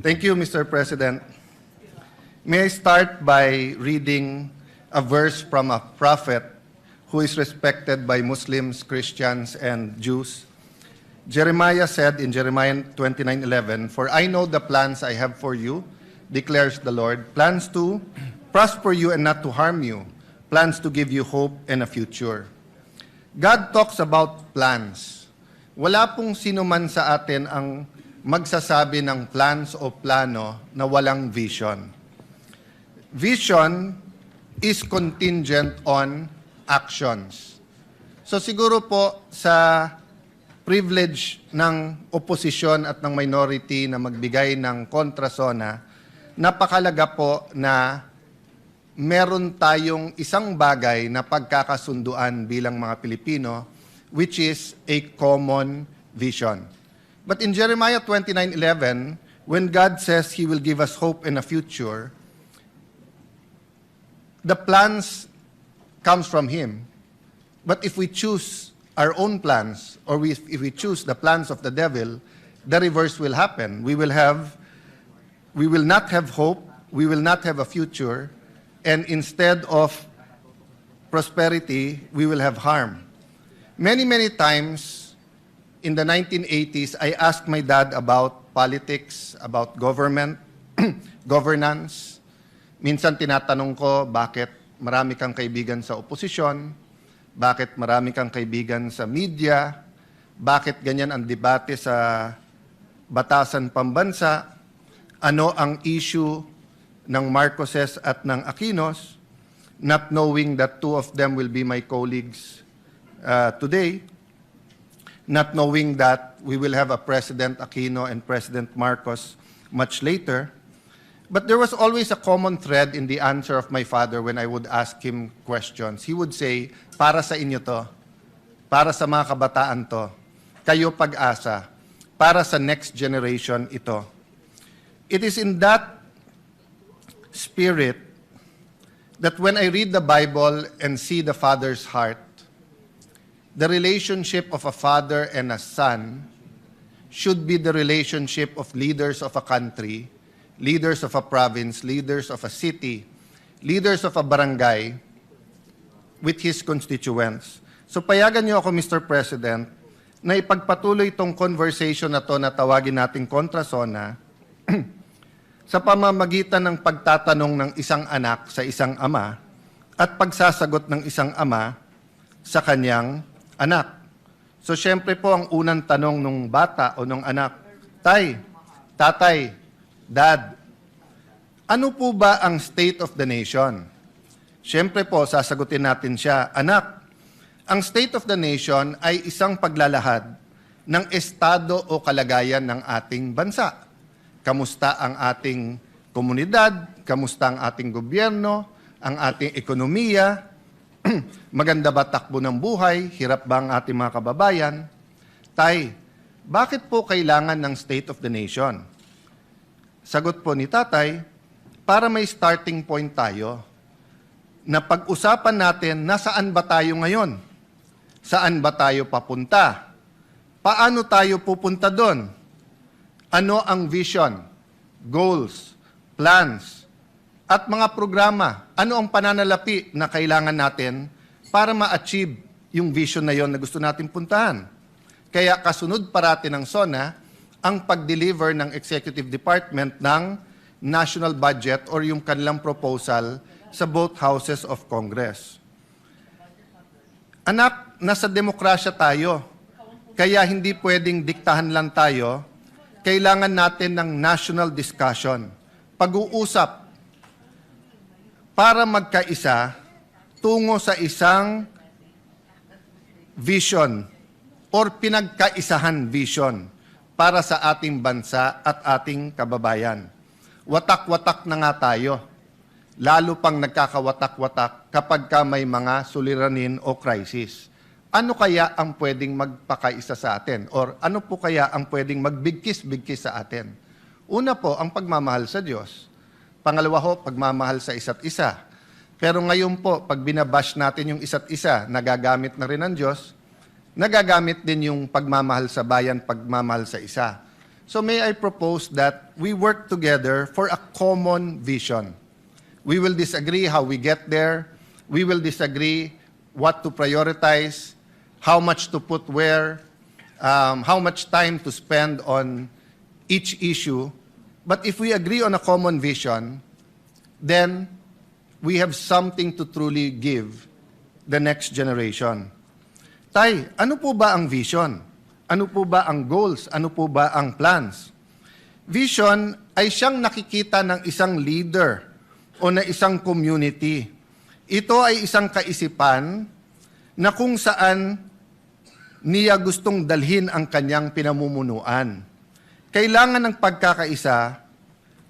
Thank you, Mr. President. May I start by reading a verse from a prophet who is respected by Muslims, Christians, and Jews. Jeremiah said in Jeremiah 29:11, "For I know the plans I have for you, declares the Lord, plans to prosper you and not to harm you, plans to give you hope and a future." God talks about plans. Wala pong sino man sa atin ang magsasabi ng plans o plano na walang vision. Vision is contingent on actions. So siguro po sa privilege ng oposisyon at ng minority na magbigay ng kontrasona, napakalaga po na meron tayong isang bagay na pagkakasunduan bilang mga Pilipino, which is a common vision. But in Jeremiah 29:11, when God says He will give us hope and a future, the plans comes from Him. But if we choose our own plans, or if we choose the plans of the devil, the reverse will happen. We will not have hope, we will not have a future, and instead of prosperity, we will have harm. Many times, in the 1980s, I asked my dad about politics, about government, governance. Minsan tinatanong ko, bakit marami kang kaibigan sa oposisyon? Bakit marami kang kaibigan sa media? Bakit ganyan ang debate sa batasan pambansa? Ano ang issue ng Marcoses at ng Aquinos? Not knowing that two of them will be my colleagues today. Not knowing that we will have a President Aquino and President Marcos much later. But there was always a common thread in the answer of my father when I would ask him questions. He would say, para sa inyo to, para sa mga kabataan to, kayo pag-asa, para sa next generation ito. It is in that spirit that when I read the Bible and see the Father's heart, the relationship of a father and a son should be the relationship of leaders of a country, leaders of a province, leaders of a city, leaders of a barangay with his constituents. So payagan niyo ako, Mr. President, na ipagpatuloy itong conversation na to na tawagin nating kontrasona sa pamamagitan ng pagtatanong ng isang anak sa isang ama at pagsasagot ng isang ama sa kanyang anak. So syempre po ang unang tanong nung bata o nung anak, Tay, Tatay, Dad, ano po ba ang state of the nation? Syempre po, sasagutin natin siya, Anak, ang state of the nation ay isang paglalahad ng estado o kalagayan ng ating bansa. Kamusta ang ating komunidad? Kamusta ang ating gobyerno? Ang ating ekonomiya? Maganda ba takbo ng buhay? Hirap ba ang ating mga kababayan? Tay, bakit po kailangan ng state of the nation? Sagot po ni Tatay, para may starting point tayo na pag-usapan natin nasaan ba tayo ngayon? Saan ba tayo papunta? Paano tayo pupunta doon? Ano ang vision, goals, plans, at mga programa? Ano ang pananalapi na kailangan natin para ma-achieve yung vision na yon na gusto natin puntahan? Kaya kasunod parati ng SONA ang pag-deliver ng Executive Department ng national budget or yung kanilang proposal sa both houses of Congress. Anak, nasa demokrasya tayo, kaya hindi pwedeng diktahan lang tayo. Kailangan natin ng national discussion, pag-uusap, para magkaisa tungo sa isang vision or pinagkaisahan vision para sa ating bansa at ating kababayan. Watak-watak na nga tayo, lalo pang nagkakawatak-watak kapag ka may mga suliranin o crisis. Ano kaya ang pwedeng magpakaisa sa atin? Or ano po kaya ang pwedeng magbigkis-bigkis sa atin? Una po, ang pagmamahal sa Diyos. Pangalawa ho, pagmamahal sa isa't isa. Pero ngayon po, pag binabash natin yung isa't isa, nagagamit na rin ng Diyos, nagagamit din yung pagmamahal sa bayan, pagmamahal sa isa. So may I propose that we work together for a common vision. We will disagree how we get there. We will disagree what to prioritize, how much to put where, how much time to spend on each issue. But if we agree on a common vision, then we have something to truly give the next generation. Tay, ano po ba ang vision? Ano po ba ang goals? Ano po ba ang plans? Vision ay siyang nakikita ng isang leader o na isang community. Ito ay isang kaisipan na kung saan niya gustong dalhin ang kanyang pinamumunuan. Kailangan ng pagkakaisa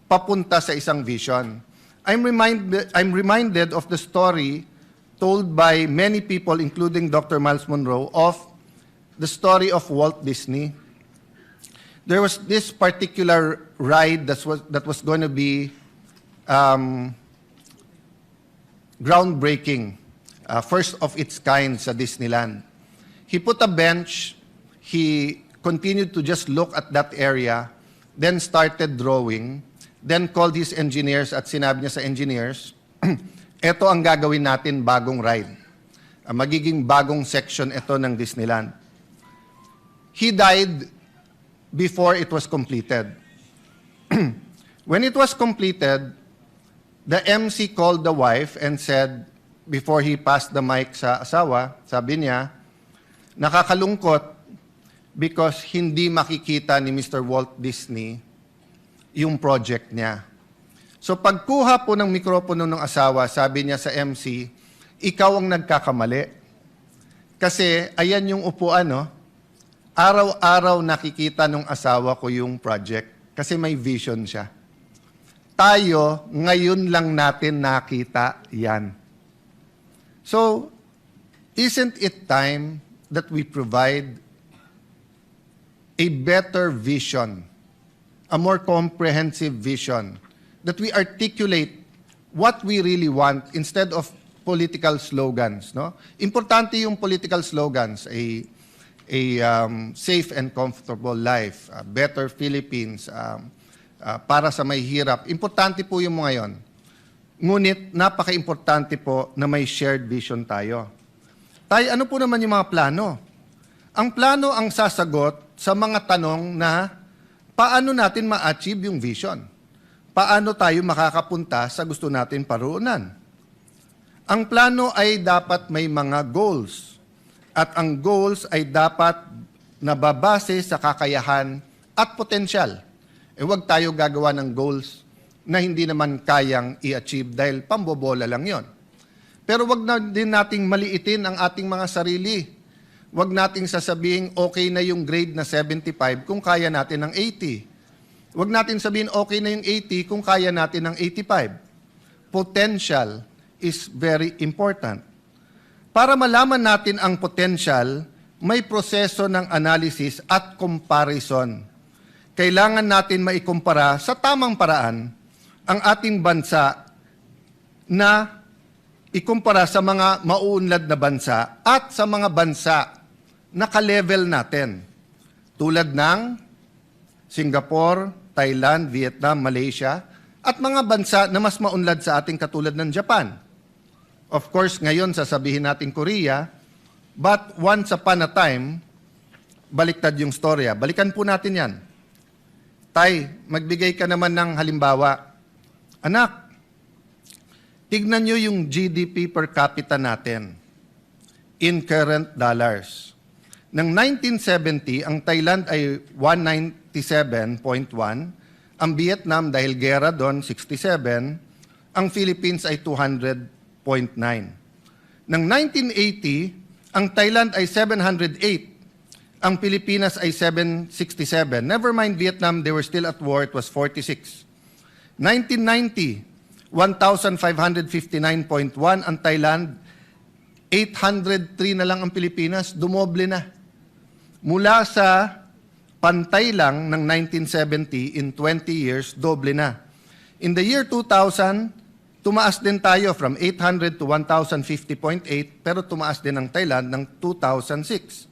papunta sa isang vision. I'm reminded of the story told by many people, including Dr. Miles Monroe, of the story of Walt Disney. There was this particular ride that was going to be groundbreaking, first of its kind sa Disneyland. He put a bench, he continued to just look at that area, then started drawing, then called his engineers at sinabi niya sa engineers, eto ang gagawin natin bagong ride. Magiging bagong section ito ng Disneyland. He died before it was completed. When it was completed, the MC called the wife and said, before he passed the mic sa asawa, sabi niya, nakakalungkot because hindi makikita ni Mr. Walt Disney yung project niya. So pagkuha po ng mikropono ng asawa, sabi niya sa MC, ikaw ang nagkakamali. Kasi ayan yung upuan, no? Araw-araw nakikita ng asawa ko yung project kasi may vision siya. Tayo, ngayon lang natin nakita yan. So, isn't it time that we provide a better vision, a more comprehensive vision, that we articulate what we really want instead of political slogans, no? Importante yung political slogans, a safe and comfortable life, a better Philippines, para sa may hirap. Importante po yung mga yon. Ngunit napaka-importante po na may shared vision tayo. Tayo, ano po naman yung mga plano? Ang plano ang sasagot sa mga tanong na paano natin ma-achieve yung vision? Paano tayo makakapunta sa gusto natin paruunan? Ang plano ay dapat may mga goals. At ang goals ay dapat nababase sa kakayahan at potensyal. Huwag tayo gagawa ng goals na hindi naman kayang i-achieve dahil pambobola lang yon. Pero wag na din nating maliitin ang ating mga sarili. Wag nating sasabihin okay na yung grade na 75 kung kaya natin ng 80. Wag natin sabihin okay na yung 80 kung kaya natin ng 85. Potential is very important. Para malaman natin ang potential, may proseso ng analysis at comparison. Kailangan natin maikumpara sa tamang paraan ang ating bansa na ikumpara sa mga mauunlad na bansa at sa mga bansa na ka-level natin. Tulad ng Singapore, Thailand, Vietnam, Malaysia, at mga bansa na mas maunlad sa ating katulad ng Japan. Of course, ngayon sasabihin natin Korea, but once upon a time, baliktad yung storya. Balikan po natin yan. Tay, magbigay ka naman ng halimbawa. Anak, tignan nyo yung GDP per capita natin in current dollars. Nang 1970, ang Thailand ay 197.1, ang Vietnam dahil gera doon 67, ang Philippines ay 200.9. Nang 1980, ang Thailand ay 708, ang Pilipinas ay 767. Never mind Vietnam, they were still at war, it was 46. 1990, 1,559.1 ang Thailand, 803 na lang ang Pilipinas, dumoble na. Mula sa pantay lang ng 1970, in 20 years, doble na. In the year 2000, tumaas din tayo from 800 to 1,050.8, pero tumaas din ang Thailand ng 2006.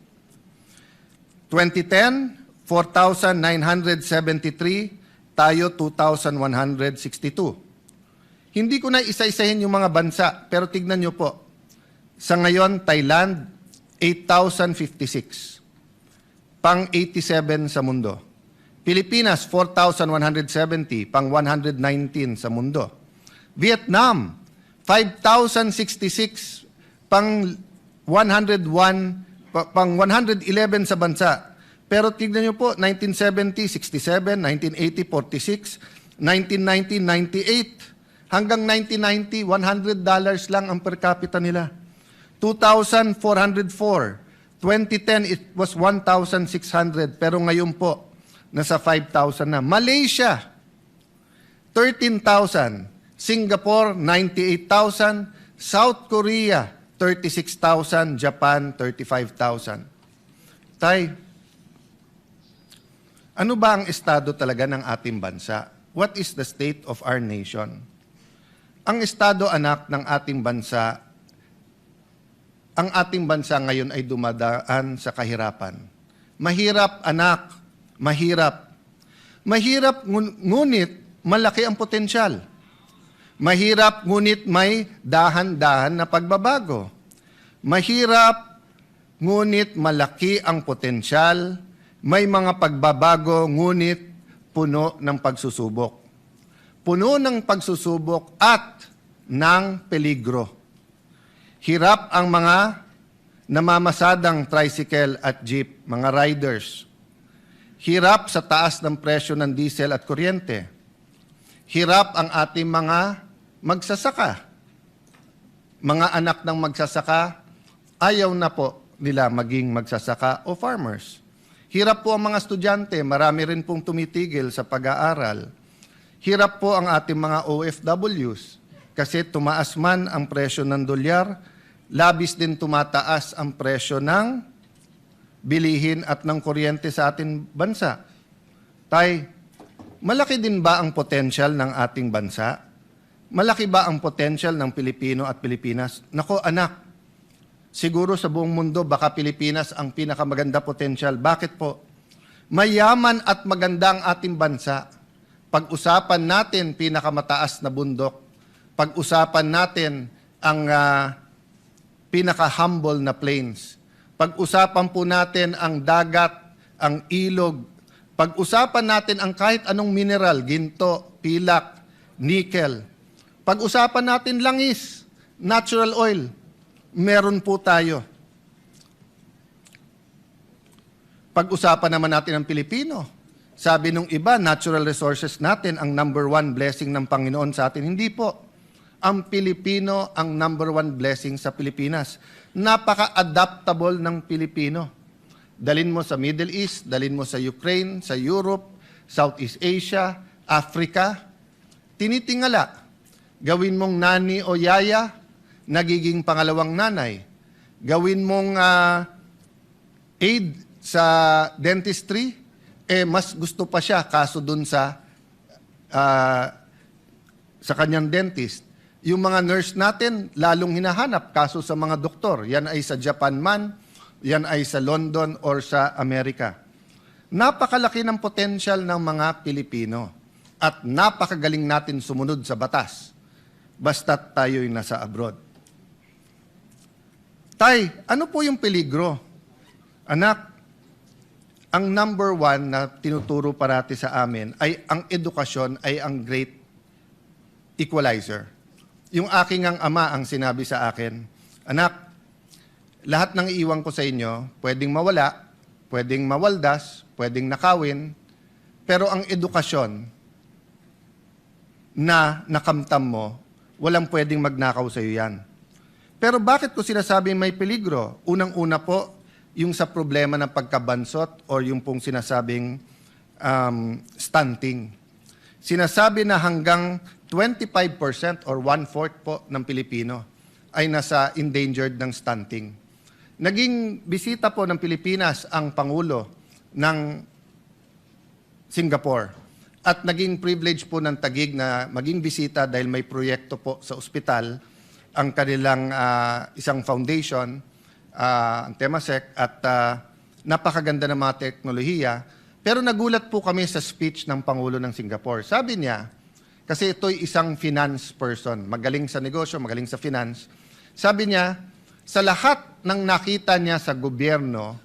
2010, 4,973, tayo 2,162. Hindi ko na isa-isahin yung mga bansa, pero tignan nyo po. Sa ngayon, Thailand, 8,056. Pang-87 sa mundo. Pilipinas, 4,170. Pang-119 sa mundo. Vietnam, 5,066. Pang-101, pang-111 sa bansa. Pero tignan nyo po, 1970, 67, 1980, 46, 1990, 98. Hanggang 1990, $100 lang ang per capita nila. 2,404. 2010, it was 1,600. Pero ngayon po, nasa 5,000 na. Malaysia, 13,000. Singapore, 98,000. South Korea, 36,000. Japan, 35,000. Tay, ano ba ang estado talaga ng ating bansa? What is the state of our nation? Ang estado, anak, ng ating bansa, ang ating bansa ngayon ay dumadaan sa kahirapan. Mahirap, anak, mahirap. Mahirap, ngunit malaki ang potensyal. Mahirap, ngunit may dahan-dahan na pagbabago. Mahirap, ngunit malaki ang potensyal. May mga pagbabago, ngunit puno ng pagsusubok. Puno ng pagsusubok at ng peligro. Hirap ang mga namamasadang tricycle at jeep, mga riders. Hirap sa taas ng presyo ng diesel at kuryente. Hirap ang ating mga magsasaka. Mga anak ng magsasaka, ayaw na po nila maging magsasaka o farmers. Hirap po ang mga estudyante, marami rin pong tumitigil sa pag-aaral. Hirap po ang ating mga OFWs kasi tumaas man ang presyo ng dolyar, labis din tumataas ang presyo ng bilihin at ng kuryente sa ating bansa. Tay, malaki din ba ang potensyal ng ating bansa? Malaki ba ang potensyal ng Pilipino at Pilipinas? Nako anak, siguro sa buong mundo baka Pilipinas ang pinakamaganda potensyal. Bakit po? Mayaman at maganda ang ating bansa. Pag-usapan natin pinakamataas na bundok. Pag-usapan natin ang pinaka-humble na plains. Pag-usapan po natin ang dagat, ang ilog. Pag-usapan natin ang kahit anong mineral, ginto, pilak, nickel. Pag-usapan natin langis, natural oil. Meron po tayo. Pag-usapan naman natin ang Pilipino. Sabi nung iba, natural resources natin ang number one blessing ng Panginoon sa atin. Hindi po. Ang Pilipino ang number one blessing sa Pilipinas. Napaka-adaptable ng Pilipino. Dalin mo sa Middle East, dalin mo sa Ukraine, sa Europe, Southeast Asia, Africa. Tinitingala. Gawin mong nani o yaya, nagiging pangalawang nanay. Gawin mong aid sa dentistry, mas gusto pa siya kaso dun sa kanyang dentist. Yung mga nurse natin, lalong hinahanap kaso sa mga doktor. Yan ay sa Japan man, yan ay sa London or sa Amerika. Napakalaki ng potensyal ng mga Pilipino at napakagaling natin sumunod sa batas basta't tayo'y nasa abroad. Tay, ano po yung peligro? Anak, ang number one na tinuturo parati sa amin ay ang edukasyon ay ang great equalizer. Yung aking ang ama ang sinabi sa akin, anak, lahat ng iiwan ko sa inyo, pwedeng mawala, pwedeng mawaldas, pwedeng nakawin, pero ang edukasyon na nakamtam mo, walang pwedeng magnakaw sa iyo yan. Pero bakit ko sinasabi may peligro? Unang-una po, yung sa problema ng pagkabansot or yung pong sinasabing stunting. Sinasabi na hanggang 25% or 1/4 po ng Pilipino ay nasa endangered ng stunting. Naging bisita po ng Pilipinas ang Pangulo ng Singapore at naging privilege po ng Taguig na maging bisita dahil may proyekto po sa ospital ang kanilang isang foundation, ang Temasek, at napakaganda ng mga teknolohiya. Pero nagulat po kami sa speech ng Pangulo ng Singapore. Sabi niya, kasi ito'y isang finance person, magaling sa negosyo, magaling sa finance. Sabi niya, sa lahat ng nakita niya sa gobyerno,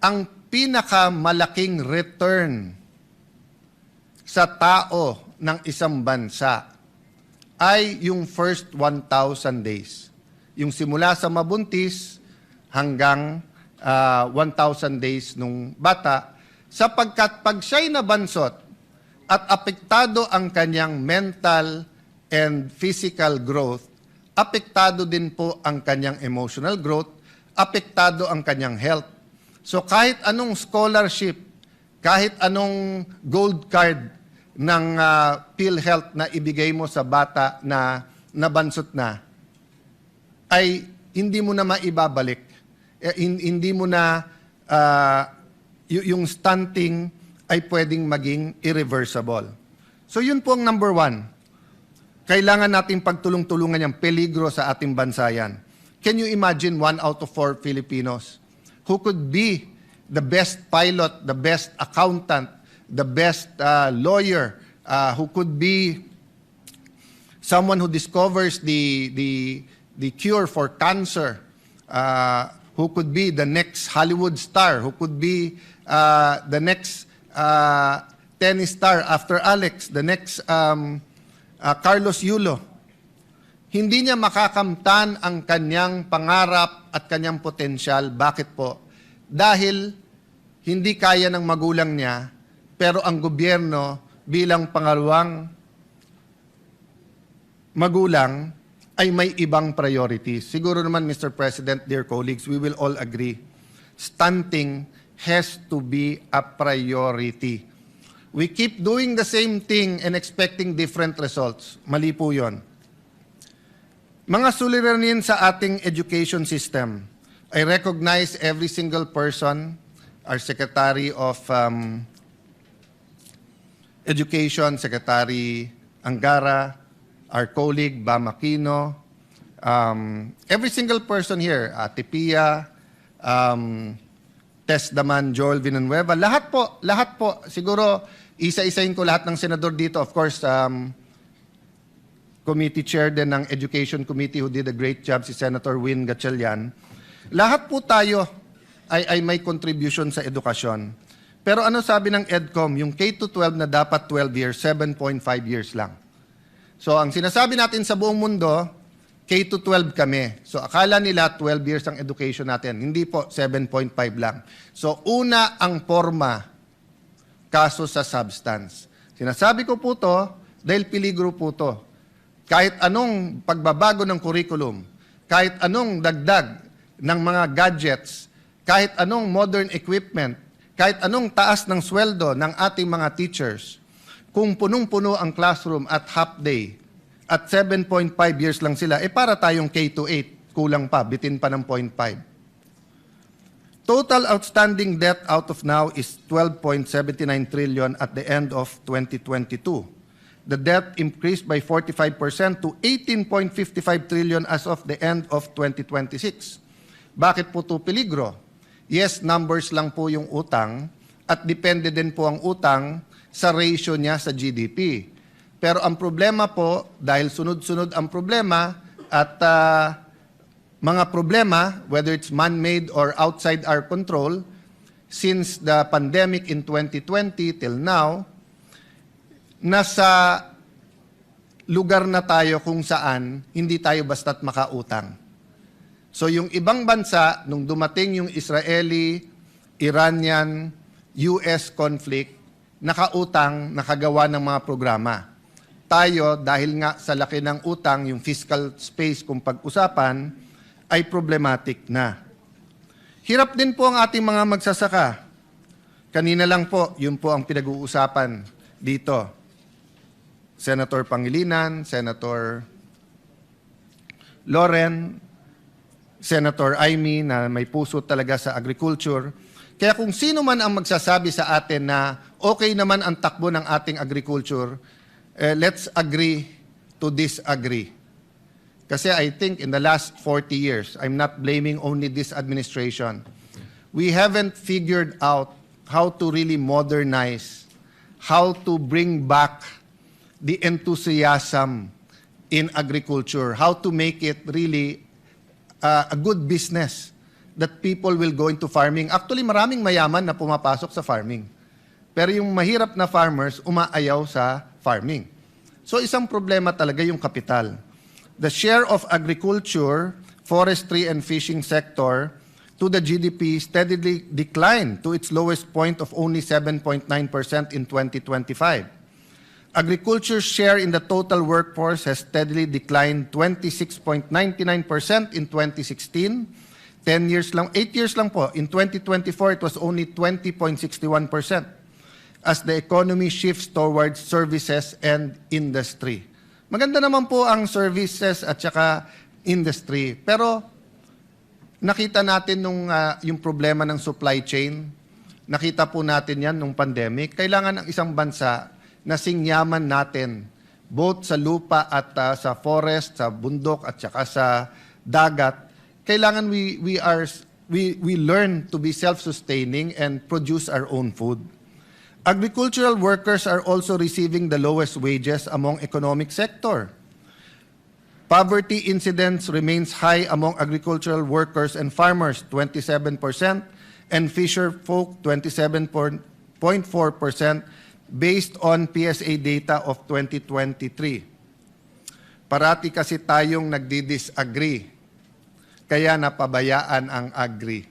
ang pinakamalaking return sa tao ng isang bansa ay yung first 1,000 days. Yung simula sa mabuntis hanggang 1,000 days nung bata, sapagkat pag siya'y nabansot at apektado ang kanyang mental and physical growth, apektado din po ang kanyang emotional growth, apektado ang kanyang health. So kahit anong scholarship, kahit anong gold card ng PhilHealth na ibigay mo sa bata na nabansot na, ay hindi mo na maibabalik. Hindi mo na yung stunting ay pwedeng maging irreversible. So yun po ang number one. Kailangan natin pagtulong-tulungan yung peligro sa ating bansa yan. Can you imagine 1 out of 4 Filipinos who could be the best pilot, the best accountant, the best lawyer, who could be someone who discovers the cure for cancer, who could be the next Hollywood star, who could be the next tennis star after Alex, the next Carlos Yulo. Hindi niya makakamtan ang kanyang pangarap at kanyang potensyal. Bakit po? Dahil hindi kaya ng magulang niya, pero ang gobyerno bilang pangalawang magulang ay may ibang priorities. Siguro naman, Mr. President, dear colleagues, we will all agree, stunting has to be a priority. We keep doing the same thing and expecting different results. Mali po yun. Mga suliranin sa ating education system, I recognize every single person, our Secretary of Education, Secretary Angara, our colleague Bam Aquino, every single person here, Ate Pia, Tess Daman, Joel Villanueva, lahat po, siguro isa-isahin ko lahat ng senador dito, of course, committee chair din ng Education Committee who did a great job, si Senator Win Gatchalian. Lahat po tayo ay may contribution sa edukasyon. Pero ano sabi ng EDCOM, yung K-12 na dapat 12 years, 7.5 years lang. So ang sinasabi natin sa buong mundo, K-12 kami. So akala nila 12 years ang education natin. Hindi po, 7.5 lang. So una ang forma, kaso sa substance. Sinasabi ko po to dahil peligro po to. Kahit anong pagbabago ng curriculum, kahit anong dagdag ng mga gadgets, kahit anong modern equipment, kahit anong taas ng sweldo ng ating mga teachers, kung punong-puno ang classroom at half day, at 7.5 years lang sila, para tayong K-8, kulang pa, bitin pa ng 0.5. Total outstanding debt out of now is 12.79 trillion at the end of 2022. The debt increased by 45% to 18.55 trillion as of the end of 2026. Bakit po ito peligro? Yes, numbers lang po yung utang at depende din po ang utang sa ratio niya sa GDP. Pero ang problema po, dahil sunod-sunod ang problema at mga problema, whether it's man-made or outside our control, since the pandemic in 2020 till now, nasa lugar na tayo kung saan hindi tayo basta't makautang. So yung ibang bansa, nung dumating yung Israeli, Iranian, US conflict, nakautang, nakagawa ng mga programa. Tayo, dahil nga sa laki ng utang, yung fiscal space kung pag-usapan, ay problematic na. Hirap din po ang ating mga magsasaka. Kanina lang po, yun po ang pinag-uusapan dito. Senator Pangilinan, Senator Loren, Senator Amy na may puso talaga sa agriculture. Kaya kung sino man ang magsasabi sa atin na okay naman ang takbo ng ating agriculture, let's agree to disagree. Kasi I think in the last 40 years, I'm not blaming only this administration, we haven't figured out how to really modernize, how to bring back the enthusiasm in agriculture, how to make it really a good business that people will go into farming. Actually, maraming mayaman na pumapasok sa farming. Pero yung mahirap na farmers, umaayaw sa farming. So isang problema talaga yung kapital. The share of agriculture, forestry, and fishing sector to the GDP steadily declined to its lowest point of only 7.9% in 2025. Agriculture's share in the total workforce has steadily declined 26.99% in 2016. 8 years lang po. In 2024, it was only 20.61% as the economy shifts towards services and industry. Maganda naman po ang services at saka industry. Pero nakita natin yung problema ng supply chain. Nakita po natin yan nung pandemic. Kailangan ng isang bansa na singyaman natin both sa lupa at sa forest, sa bundok at saka sa dagat. Kailangan we learn to be self-sustaining and produce our own food. Agricultural workers are also receiving the lowest wages among economic sector. Poverty incidence remains high among agricultural workers and farmers, 27%, and fisher folk, 27.4%, based on PSA data of 2023. Parati kasi tayong nagdi-disagree, kaya napabayaan ang agri.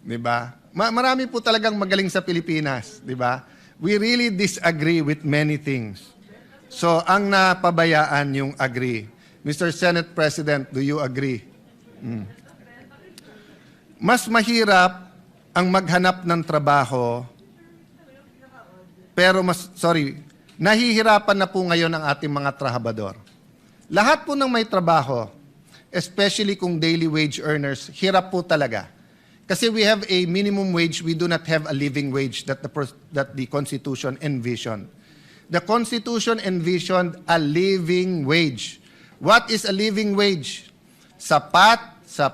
Diba? Marami po talagang magaling sa Pilipinas, di ba? We really disagree with many things. So, ang napabayaan yung agree. Mr. Senate President, do you agree? Mas mahirap ang maghanap ng trabaho, pero nahihirapan na po ngayon ang ating mga trabahador. Lahat po ng may trabaho, especially kung daily wage earners, hirap po talaga. Kasi we have a minimum wage, we do not have a living wage that the Constitution envisioned. The Constitution envisioned a living wage. What is a living wage? Sapat sa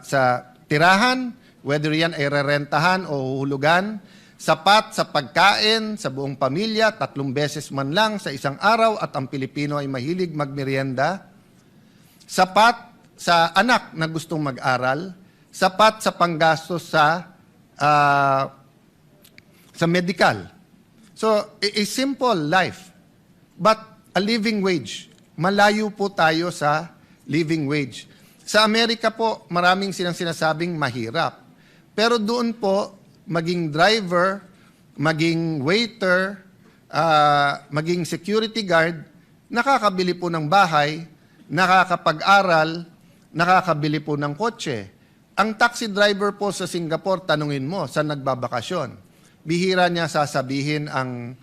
sa tirahan, whether yan ay rerentahan o huhulugan, sapat sa pagkain sa buong pamilya, 3 beses man lang sa isang araw at ang Pilipino ay mahilig magmerienda, sapat sa anak na gustong mag-aral, sapat sa panggastos sa medical. So, a simple life, but a living wage. Malayo po tayo sa living wage. Sa Amerika po, maraming sinasabing mahirap. Pero doon po, maging driver, maging waiter, maging security guard, nakakabili po ng bahay, nakakapag-aral, nakakabili po ng kotse. Ang taxi driver po sa Singapore, tanungin mo, saan nagbabakasyon? Bihira niya sasabihin ang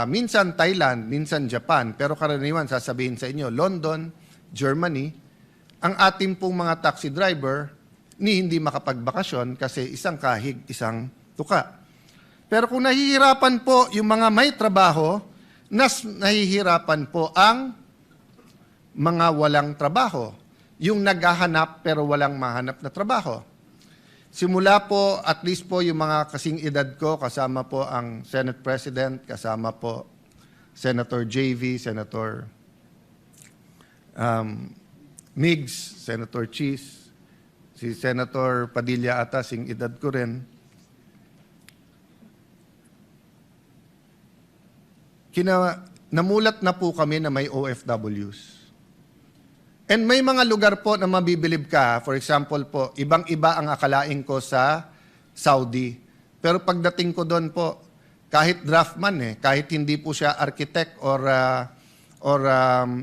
minsan Thailand, minsan Japan, pero karaniwan sasabihin sa inyo, London, Germany. Ang ating pong mga taxi driver, hindi makapagbakasyon kasi isang kahig, isang tuka. Pero kung nahihirapan po yung mga may trabaho, nahihirapan po ang mga walang trabaho. Yung naghahanap pero walang mahanap na trabaho. Simula po, at least po yung mga kasing edad ko, kasama po ang Senate President, kasama po Senator JV, Senator Migs, Senator Cheese, si Senator Padilla ata, sing edad ko rin. Namulat na po kami na may OFWs. And may mga lugar po na mabibilib ka, for example po, ibang-iba ang akalain ko sa Saudi. Pero pagdating ko doon po, kahit draftman kahit hindi po siya architect or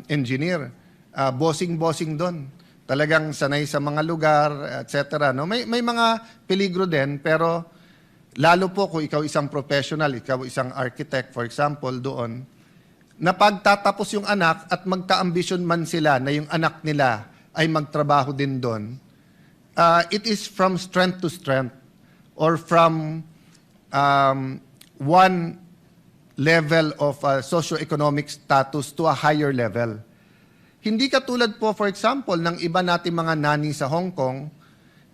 engineer, bossing-bossing doon. Talagang sanay sa mga lugar, etc. No? May mga peligro din, pero lalo po kung ikaw isang professional, ikaw isang architect, for example, doon, na pagtatapos yung anak at magka-ambisyon man sila na yung anak nila ay magtrabaho din doon, it is from strength to strength or from one level of socio-economic status to a higher level. Hindi katulad po, for example, ng iba nating mga nani sa Hong Kong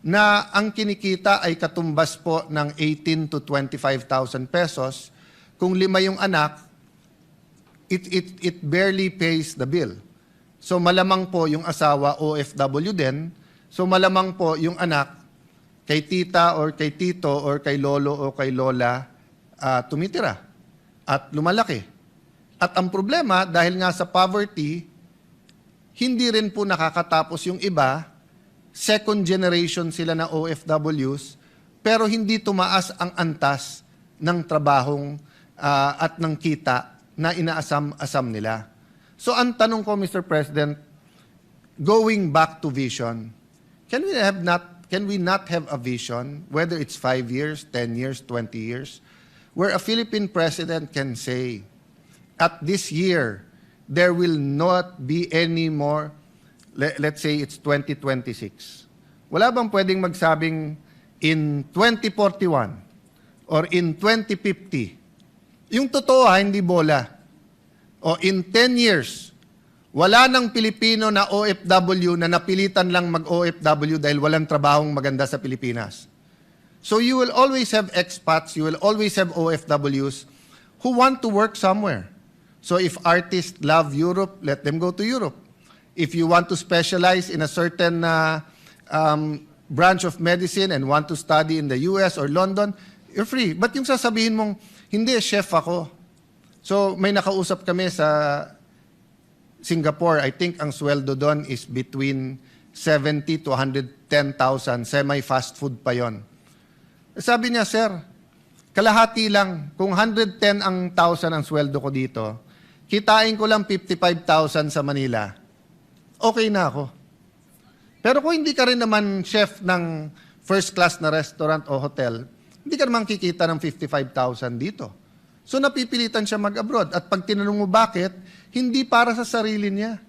na ang kinikita ay katumbas po ng 18 to 25,000 pesos. Kung 5 yung anak, it barely pays the bill. So malamang po yung asawa OFW din. So malamang po yung anak kay tita or kay tito or kay lolo o kay lola tumitira at lumalaki. At ang problema, dahil nga sa poverty, hindi rin po nakakatapos yung iba, second generation sila na OFWs, pero hindi tumaas ang antas ng trabahong at ng kita na inaasam-asam nila. So ang tanong ko, Mr. President, going back to vision, can we not have a vision, whether it's 5 years, 10 years, 20 years, where a Philippine president can say, at this year, there will not be any more, let's say it's 2026. Wala bang pwedeng magsabing in 2041 or in 2050? Yung totoo hindi bola. O in 10 years, wala nang Pilipino na OFW na napilitan lang mag-OFW dahil walang trabahong maganda sa Pilipinas. So you will always have expats, you will always have OFWs who want to work somewhere. So if artists love Europe, let them go to Europe. If you want to specialize in a certain branch of medicine and want to study in the US or London, you're free. But yung sasabihin mong, hindi, chef ako. So may nakausap kami sa Singapore, I think ang sweldo doon is between 70 to 110,000, semi-fast food pa yon. Sabi niya, sir, kalahati lang, kung 110 ang sweldo ko dito, kitain ko lang 55,000 sa Manila, okay na ako. Pero kung hindi ka rin naman chef ng first class na restaurant o hotel, hindi ka naman kikita ng 55,000 dito. So napipilitan siya mag-abroad. At pag tinanong mo bakit, hindi para sa sarili niya.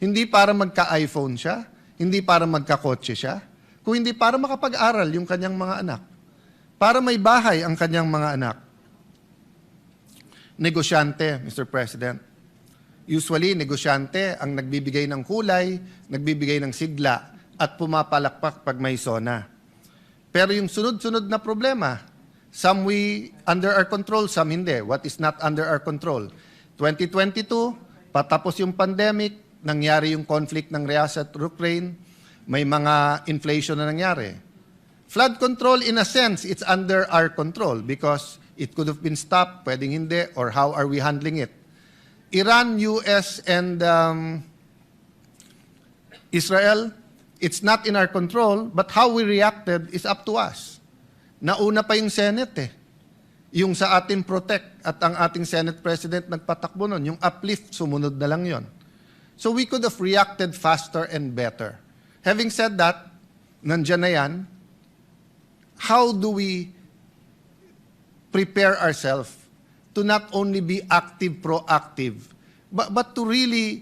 Hindi para magka-iPhone siya. Hindi para magka-kotse siya. Kung hindi para makapag-aral yung kanyang mga anak. Para may bahay ang kanyang mga anak. Negosyante, Mr. President. Usually, negosyante ang nagbibigay ng kulay, nagbibigay ng sigla, at pumapalakpak pag may sona. Pero yung sunod-sunod na problema, some we under our control, some hindi. What is not under our control? 2022, patapos yung pandemic, nangyari yung conflict ng Russia at Ukraine, may mga inflation na nangyari. Flood control, in a sense, it's under our control because it could have been stopped, pwedeng hindi, or how are we handling it? Iran, US, and Israel, it's not in our control, but how we reacted is up to us. Nauna pa yung Senate Yung sa ating protect at ang ating Senate President nagpatakbo nun, yung uplift, sumunod na lang yon. So we could have reacted faster and better. Having said that, nandyan na yan, how do we prepare ourselves to not only be active, proactive, but to really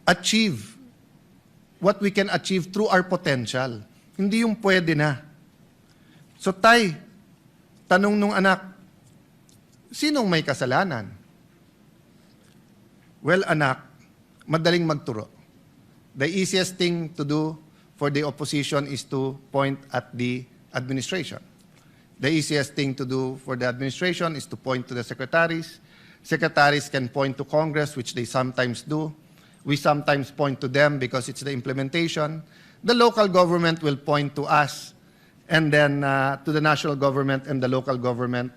achieve what we can achieve through our potential. Hindi yung pwede na. So tay, tanong nung anak, sinong may kasalanan? Well, anak, madaling magturo. The easiest thing to do for the opposition is to point at the administration. The easiest thing to do for the administration is to point to the secretaries. Secretaries can point to Congress, which they sometimes do. We sometimes point to them because it's the implementation. The local government will point to us, and then to the national government and the local government,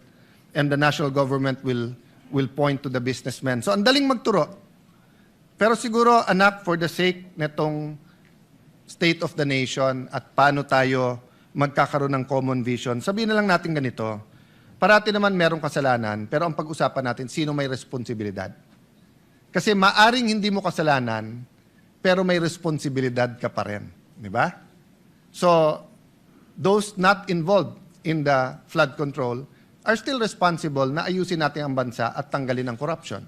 and the national government will point to the businessmen. So ang daling magturo. Pero siguro, anak, for the sake netong state of the nation at paano tayo magkakaroon ng common vision, sabihin na lang natin ganito, parati naman merong kasalanan, pero ang pag-usapan natin, sino may responsibilidad? Kasi maaring hindi mo kasalanan, pero may responsibilidad ka pa rin. Di ba? So, those not involved in the flood control are still responsible na ayusin natin ang bansa at tanggalin ang corruption.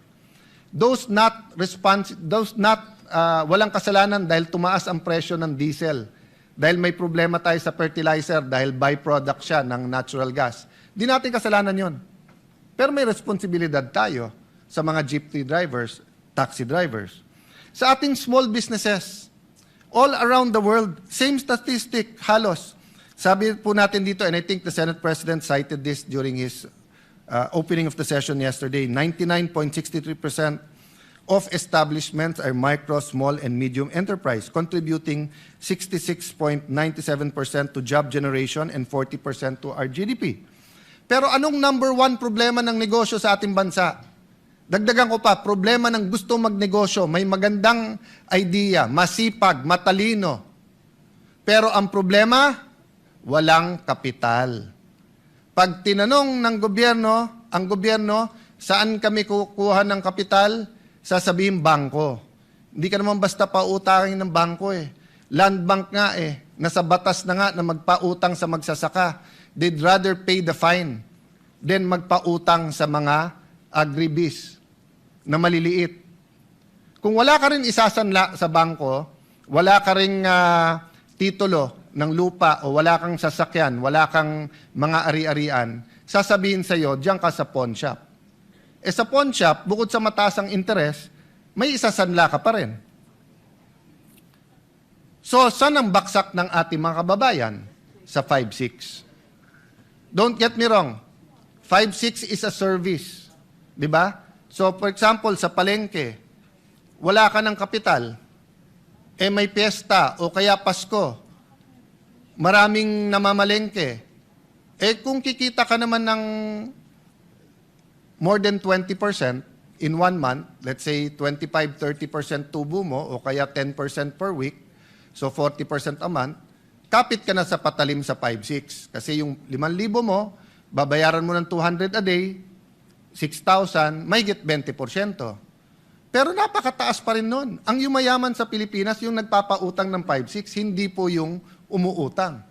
Those not walang kasalanan dahil tumaas ang presyo ng diesel, dahil may problema tayo sa fertilizer, dahil byproduct siya ng natural gas. Di natin kasalanan yon. Pero may responsibilidad tayo sa mga jeepney drivers, taxi drivers. Sa ating small businesses, All around the world, same statistic, halos. Sabi po natin dito, and I think the Senate President cited this during his opening of the session yesterday, 99.63% of establishments are micro, small, and medium enterprise, contributing 66.97% to job generation and 40% to our GDP. Pero anong number one problema ng negosyo sa ating bansa? Dagdagan ko pa, problema ng gusto magnegosyo, may magandang idea, masipag, matalino. Pero ang problema, walang kapital. Pag tinanong ng gobyerno, ang gobyerno, saan kami kukuha ng kapital? Sasabihin, bangko. Hindi ka naman basta pautangin ng bangko eh. Land bank nga eh. Nasa batas na nga na magpautang sa magsasaka. They'd rather pay the fine than magpautang sa mga agribis na maliliit. Kung wala ka rin isasanla sa bangko, wala ka rin titulo ng lupa o wala kang sasakyan, wala kang mga ari-arian, sasabihin sa iyo, diyan ka sa pawn shop. Sa pawn shop, bukod sa mataas ang interest, may isasanla ka pa rin. So, saan ang baksak ng ating mga kababayan? Sa 5-6. Don't get me wrong. 5-6 is a service. Di ba? So, for example, sa palengke, wala ka ng kapital, may piyesta o kaya Pasko, maraming namamalengke. Kung kikita ka naman ng more than 20% in 1 month, let's say 25-30% tubo mo o kaya 10% per week, so 40% a month, kapit ka na sa patalim sa 5-6. Kasi yung 5,000 mo, babayaran mo ng 200 a day, 6,000, may get 20%. Pero napakataas pa rin nun. Ang yumayaman sa Pilipinas, yung nagpapautang ng 5-6, hindi po yung umuutang.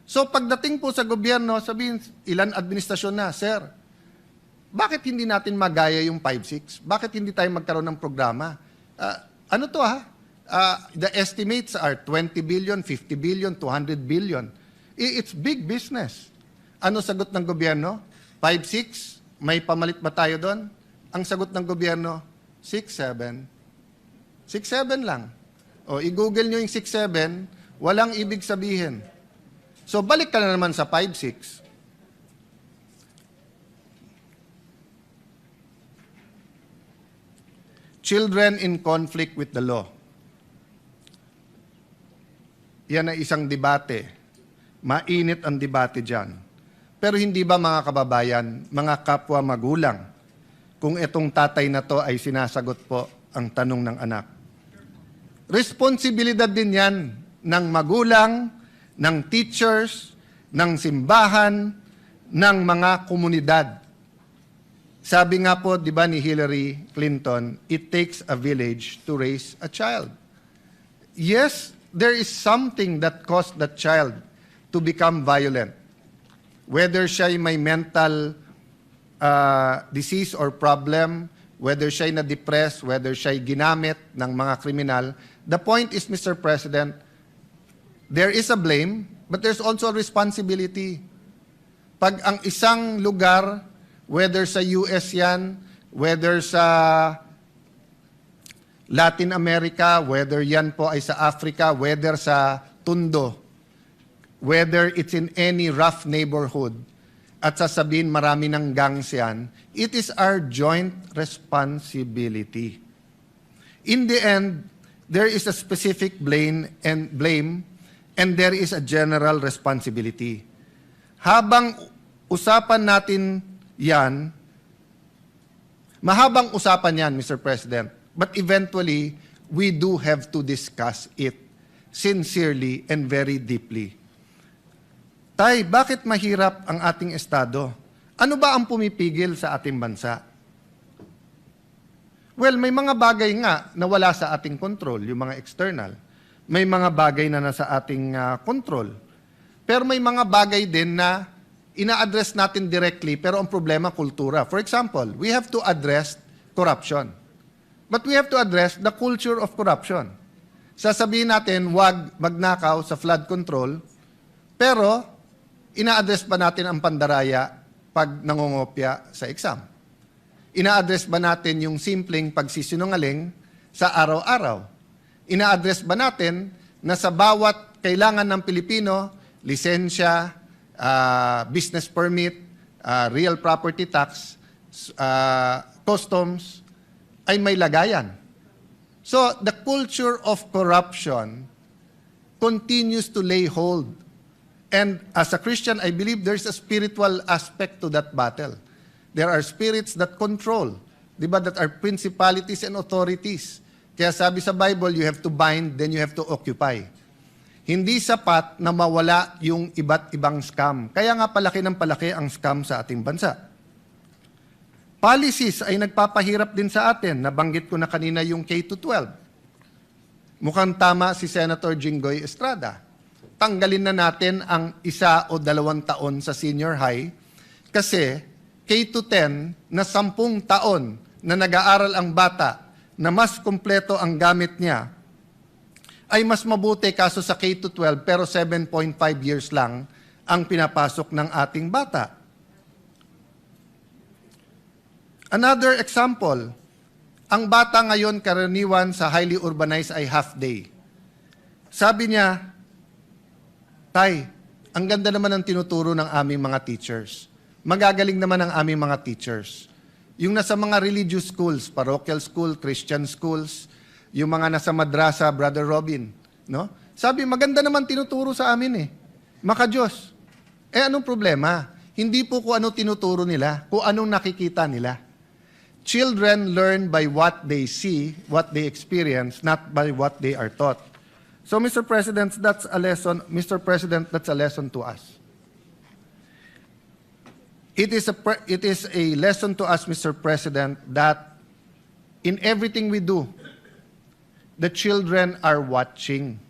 So pagdating po sa gobyerno, sabihin, ilan administrasyon na, sir, bakit hindi natin magaya yung 5-6? Bakit hindi tayo magkaroon ng programa? Ano to ha? The estimates are 20 billion, 50 billion, 200 billion. It's big business. Ano sagot ng gobyerno? 5-6? May pamalit ba tayo doon? Ang sagot ng gobyerno, 6-7. 6-7 lang. O, i-google nyo yung 6-7, walang ibig sabihin. So, balik ka na naman sa 5-6. Children in conflict with the law. Yan ay isang debate. Mainit ang debate dyan. Pero hindi ba mga kababayan, mga kapwa magulang, kung itong tatay na to ay sinasagot po ang tanong ng anak? Responsibilidad din yan ng magulang, ng teachers, ng simbahan, ng mga komunidad. Sabi nga po, di ba ni Hillary Clinton, it takes a village to raise a child. Yes, there is something that caused that child to become violent. Whether siya'y may mental disease or problem, whether siya'y na-depress, whether siya'y ginamit ng mga kriminal, the point is, Mr. President, there is a blame, but there's also a responsibility. Pag ang isang lugar, whether sa US yan, whether sa Latin America, whether yan po ay sa Africa, whether sa Tondo, whether it's in any rough neighborhood, at sasabihin marami ng gangs yan, it is our joint responsibility. In the end, there is a specific blame, and there is a general responsibility. Habang usapan natin yan, mahabang usapan yan, Mr. President, but eventually, we do have to discuss it sincerely and very deeply. Tay, bakit mahirap ang ating estado? Ano ba ang pumipigil sa ating bansa? Well, may mga bagay nga na wala sa ating control, yung mga external. May mga bagay na nasa ating control. Pero may mga bagay din na ina-address natin directly, pero ang problema, kultura. For example, we have to address corruption. But we have to address the culture of corruption. Sasabihin natin, wag magnakaw sa flood control, pero ina-address ba natin ang pandaraya pag nangungopya sa exam? Ina-address ba natin yung simpleng pagsisinungaling sa araw-araw? Ina-address ba natin na sa bawat kailangan ng Pilipino, lisensya, business permit, real property tax, customs, ay may lagayan. So, the culture of corruption continues to lay hold. And as a Christian, I believe there's a spiritual aspect to that battle. There are spirits that control, di ba, that are principalities and authorities. Kaya sabi sa Bible, you have to bind, then you have to occupy. Hindi sapat na mawala yung iba't ibang scam. Kaya nga palaki ng palaki ang scam sa ating bansa. Policies ay nagpapahirap din sa atin. Nabanggit ko na kanina yung K-12. Mukhang tama si Senator Jinggoy Estrada. Tanggalin na natin ang 1 o 2 taon sa senior high kasi K-10 na 10 taon na nag-aaral ang bata na mas kumpleto ang gamit niya ay mas mabuti kaso sa K-12 pero 7.5 years lang ang pinapasok ng ating bata. Another example, ang bata ngayon karaniwan sa highly urbanized ay half day. Sabi niya, Tay, ang ganda naman ng tinuturo ng aming mga teachers. Magagaling naman ang aming mga teachers. Yung nasa mga religious schools, parochial school, Christian schools, yung mga nasa madrasa, Brother Robin, no? Sabi, maganda naman tinuturo sa amin eh. Maka-Diyos. Anong problema? Hindi po kung ano tinuturo nila, kung anong nakikita nila. Children learn by what they see, what they experience, not by what they are taught. So, Mr. President, that's a lesson. Mr. President, that's a lesson to us. It is a lesson to us, Mr. President, that in everything we do, the children are watching.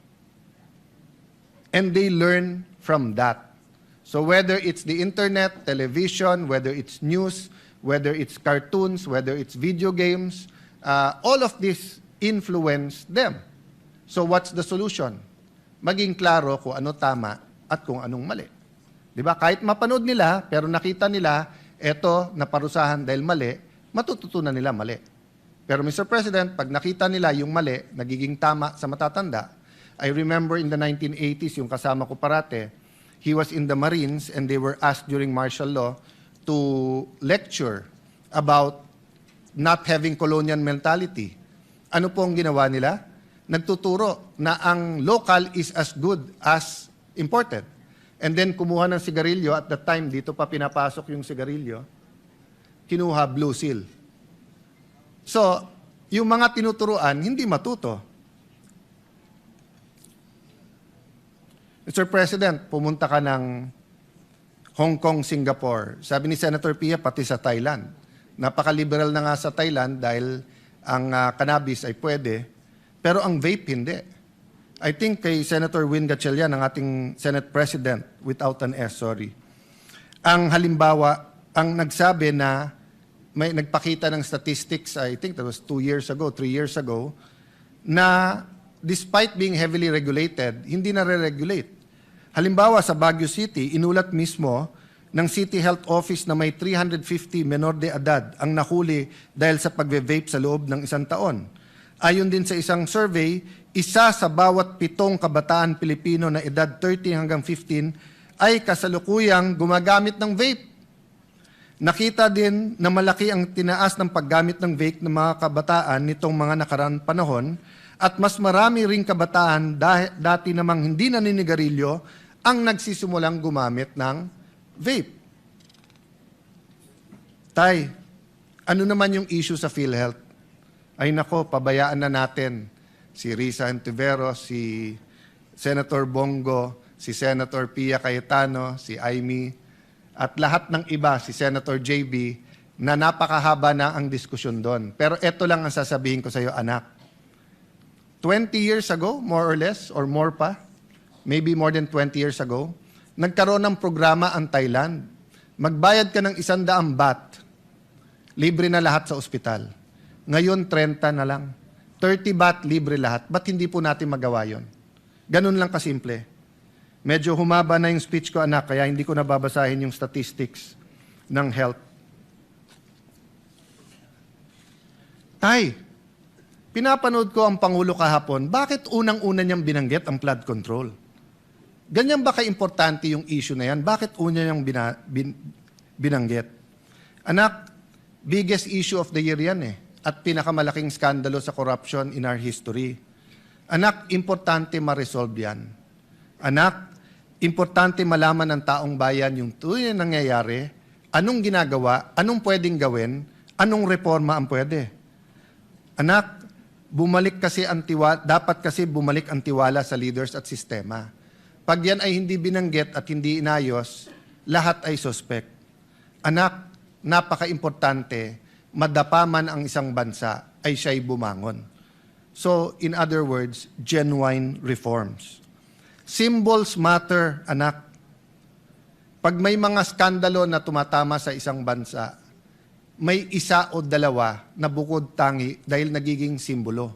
And they learn from that. So whether it's the internet, television, whether it's news, whether it's cartoons, whether it's video games, all of this influence them. So what's the solution? Maging klaro kung ano tama at kung anong mali. Di ba? Kahit mapanood nila, pero nakita nila, eto, naparusahan dahil mali, matututunan nila mali. Pero Mr. President, pag nakita nila yung mali, nagiging tama sa matatanda, I remember in the 1980s, yung kasama ko parate, he was in the Marines and they were asked during martial law to lecture about not having colonial mentality. Ano po ang ginawa nila? Nagtuturo na ang local is as good as imported. And then kumuha ng sigarilyo, at that time, dito pa pinapasok yung sigarilyo, kinuha Blue Seal. So, yung mga tinuturuan, hindi matuto. Mr. President, pumunta ka ng Hong Kong, Singapore. Sabi ni Senator Pia, pati sa Thailand. Napaka-liberal na nga sa Thailand dahil ang cannabis ay pwede, pero ang vape hindi. I think kay Senator Win Gatchalian, ang ating Senate President, without an S, sorry. Ang halimbawa, ang nagsabi na may nagpakita ng statistics, I think that was 2 years ago, 3 years ago, na despite being heavily regulated, hindi na-re-regulate. Halimbawa, sa Baguio City, inulat mismo ng City Health Office na may 350 menor de edad ang nahuli dahil sa pagve-vape sa loob ng 1 taon. Ayon din sa isang survey, 1 sa bawat 7 kabataan Pilipino na edad 13 hanggang 15 ay kasalukuyang gumagamit ng vape. Nakita din na malaki ang tinaas ng paggamit ng vape ng mga kabataan nitong mga nakaraang panahon at mas marami ring kabataan dati namang hindi naninigarilyo ang nagsisimulang gumamit ng vape. Tay, ano naman yung issue sa PhilHealth? Ay nako, pabayaan na natin si Risa Antiveros, si Senator Bongo, si Senator Pia Cayetano, si Aimee, at lahat ng iba, si Senator JB, na napakahaba na ang diskusyon doon. Pero ito lang ang sasabihin ko sa iyo, anak. 20 years ago, more or less, or more pa, maybe more than 20 years ago, nagkaroon ng programa ang Thailand. Magbayad ka ng 100 baht, libre na lahat sa ospital. Ngayon, 30 na lang. 30 baht, libre lahat. Ba't hindi po natin magawa yon? Ganun lang kasimple. Medyo humaba na yung speech ko, anak, kaya hindi ko nababasahin yung statistics ng health. Tay, Pinapanood ko ang Pangulo kahapon, bakit unang-una niyang binanggit ang flood control? Ganyan ba ka-importante yung issue na yan? Bakit una niyang binanggit? Anak, biggest issue of the year yan eh. At pinakamalaking skandalo sa corruption in our history. Anak, importante ma-resolve yan. Anak, importante malaman ng taong bayan yung tunay na nangyayari, anong ginagawa, anong pwedeng gawin, anong reforma ang pwede. Anak, bumalik kasi ang dapat kasi bumalik ang tiwala sa leaders at sistema. Pag yan ay hindi binanggit at hindi inayos, lahat ay suspect. Anak, napaka-importante, madapa man ang isang bansa, ay siya'y bumangon. So, in other words, genuine reforms. Symbols matter, anak. Pag may mga skandalo na tumatama sa isang bansa, may isa o dalawa na bukod tangi dahil nagiging simbolo.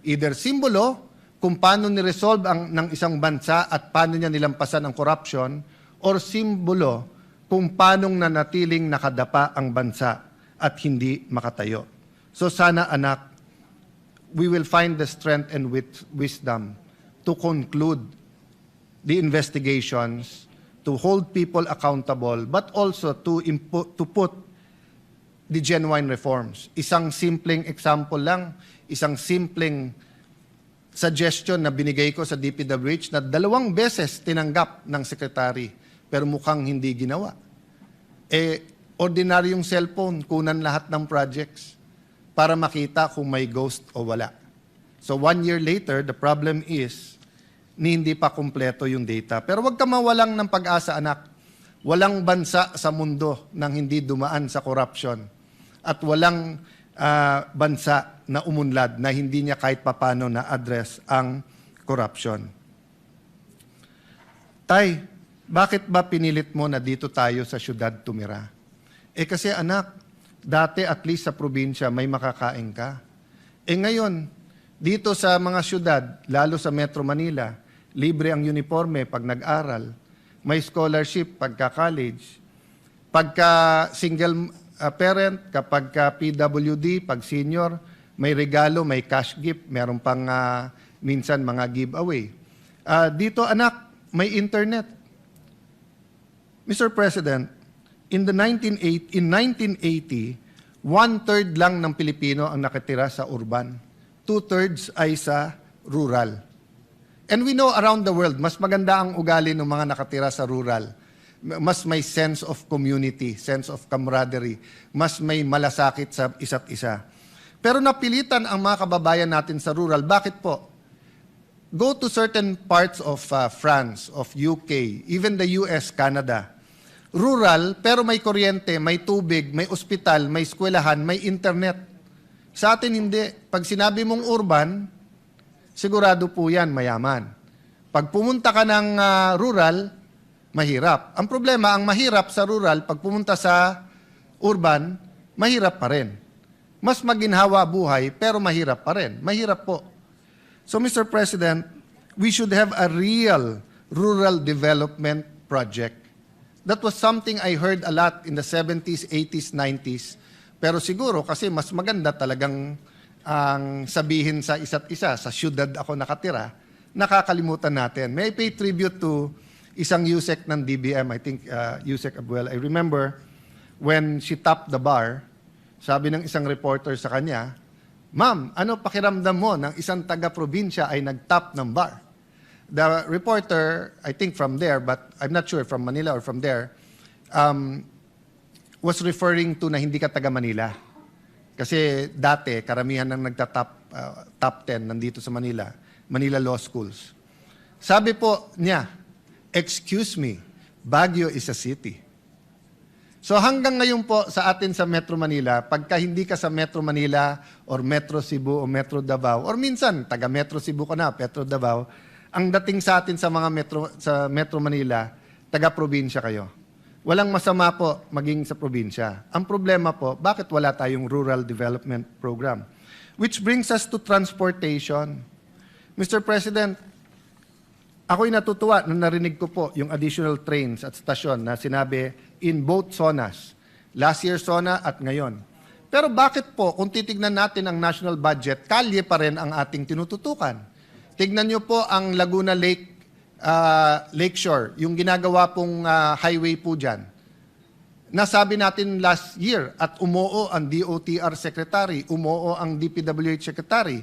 Either simbolo kung paano ni-resolve ng isang bansa at paano niya nilampasan ang corruption, or simbolo kung paano nanatiling nakadapa ang bansa at hindi makatayo. So sana anak, we will find the strength and wisdom to conclude the investigations, to hold people accountable, but also to put the genuine reforms. Isang simpleng example lang, isang simpleng suggestion na binigay ko sa DPWH na 2 beses tinanggap ng sekretary pero mukhang hindi ginawa. Ordinaryong cellphone, kunan lahat ng projects para makita kung may ghost o wala. So 1 year later, the problem is ni hindi pa kumpleto yung data. Pero wag ka mawalang ng pag-asa, anak. Walang bansa sa mundo nang hindi dumaan sa corruption. At walang bansa na umunlad na hindi niya kahit papano na-address ang corruption. Tay, bakit ba pinilit mo na dito tayo sa syudad tumira? Kasi anak, dati at least sa probinsya may makakain ka. Ngayon, dito sa mga syudad, lalo sa Metro Manila, libre ang uniforme pag nag-aral, may scholarship pagka college, pagka single parent, kapag ka PWD, pag senior, may regalo, may cash gift, meron pang minsan mga giveaway. Dito anak, may internet. Mr. President, in 1980, 1/3 lang ng Pilipino ang nakatira sa urban. 2/3 ay sa rural. And we know around the world, mas maganda ang ugali ng mga nakatira sa rural. Mas may sense of community, sense of camaraderie, mas may malasakit sa isa't isa. Pero napilitan ang mga kababayan natin sa rural. Bakit po? Go to certain parts of France, of UK, even the US, Canada. Rural, pero may kuryente, may tubig, may ospital, may eskwelahan, may internet. Sa atin hindi. Pag sinabi mong urban, sigurado po yan mayaman. Pag pumunta ka ng rural, mahirap. Ang problema, ang mahirap sa rural, pag pumunta sa urban, mahirap pa rin. Mas maginhawa buhay, pero mahirap pa rin. Mahirap po. So, Mr. President, we should have a real rural development project. That was something I heard a lot in the 70s, 80s, 90s. Pero siguro, kasi mas maganda talagang ang sabihin sa isa't isa, sa syudad ako nakatira, nakakalimutan natin. May I pay tribute to isang USEC ng DBM, I think USEC Abuel. I remember when she topped the bar, sabi ng isang reporter sa kanya, "Ma'am, ano pakiramdam mo ng isang taga-probinsya ay nag-top ng bar?" The reporter, I think from there, but I'm not sure from Manila or from there, was referring to na hindi ka taga-Manila. Kasi dati, karamihan ng top 10 nandito sa Manila, Manila Law Schools. Sabi po niya, "Excuse me, Baguio is a city." So hanggang ngayon po sa atin sa Metro Manila, pagka hindi ka sa Metro Manila or Metro Cebu o Metro Davao, or minsan taga Metro Cebu ka na, Metro Davao, ang dating sa atin sa mga Metro Manila, taga-probinsya kayo. Walang masama po maging sa probinsya. Ang problema po, bakit wala tayong rural development program? Which brings us to transportation. Mr. President, ako'y natutuwa na narinig ko po yung additional trains at stasyon na sinabi in both zonas. Last year zona at ngayon. Pero bakit po, kung titignan natin ang national budget, kalye pa rin ang ating tinututukan? Tignan nyo po ang Laguna Lake, Lakeshore, yung ginagawa pong highway po dyan. Nasabi natin last year at umuo ang DOTR Secretary, umuo ang DPWH Secretary,